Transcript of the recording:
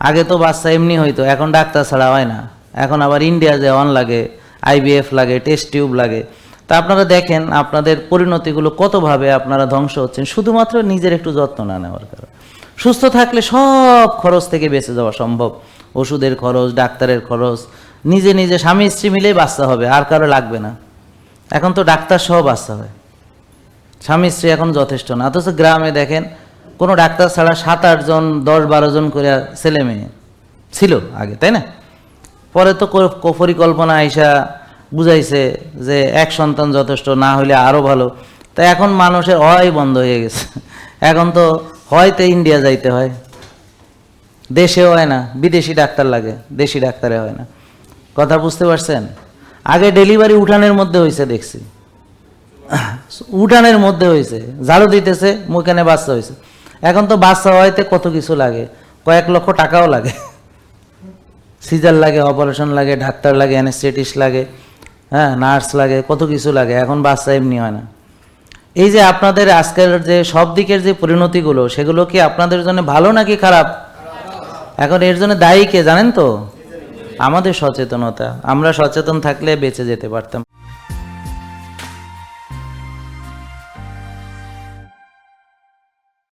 আগে তো বাচ্চা এমনি হইতো, এখন ডাক্তার ছাড়া হয় না। এখন আবার ইন্ডিয়া যাওয়ান লাগে, আইভিএফ লাগে, টেস্ট টিউব লাগে। তা আপনারা দেখেন আপনাদের পরিণতিগুলো কতভাবে আপনারা ধ্বংস হচ্ছেন, শুধুমাত্র নিজের একটু যত্ন না নেওয়ার কারণে। সুস্থ থাকলে সব খরচ থেকে বেঁচে যাওয়া সম্ভব, ওষুধের খরচ, ডাক্তারের খরচ, নিজে নিজে স্বামী স্ত্রী মিলেই বাচ্চা হবে, আর কারো লাগবে না। এখন তো ডাক্তার সহ বাচ্চা হয়, স্বামী স্ত্রী এখন যথেষ্ট না। অথচ গ্রামে দেখেন কোনো ডাক্তার ছাড়া 7-8 জন 10-12 জন করে ছেলে মেয়ে ছিল আগে, তাই না? পরে তো পরিকল্পনা আইসা বুঝাইছে যে এক সন্তান যথেষ্ট, না হলে আরও ভালো। তা এখন মানুষের হয় বন্ধ হয়ে গেছে। এখন তো হয়তো ইন্ডিয়া যাইতে হয়, দেশেও হয় না, বিদেশি ডাক্তার লাগে, দেশি ডাক্তারে হয় না। কথা বুঝতে পারছেন? আগে ডেলিভারি উঠানের মধ্যে হয়েছে দেখছি, উঠানের মধ্যে হয়েছে, ঝাড়ু দিতেছে, মুখানে বাচ্চা হয়েছে। এখন তো বাচ্চা হইতে কত কিছু লাগে, কয়েক লক্ষ টাকাও লাগে, সিজার লাগে, অপারেশন লাগে, ডাক্তার লাগে, অ্যানেস্থেটিস্ট লাগে, হ্যাঁ, নার্স লাগে, কত কিছু লাগে। এখন বাচ্চা এমনি হয় না। এই যে আপনাদের আজকের যে সব দিকের যে পরিণতিগুলো, সেগুলো কি আপনাদের জন্য ভালো নাকি খারাপ? এখন এর জন্য দায়ী কে জানেন তো? আমাদের সচেতনতা। আমরা সচেতন থাকলে বেঁচে যেতে পারতাম।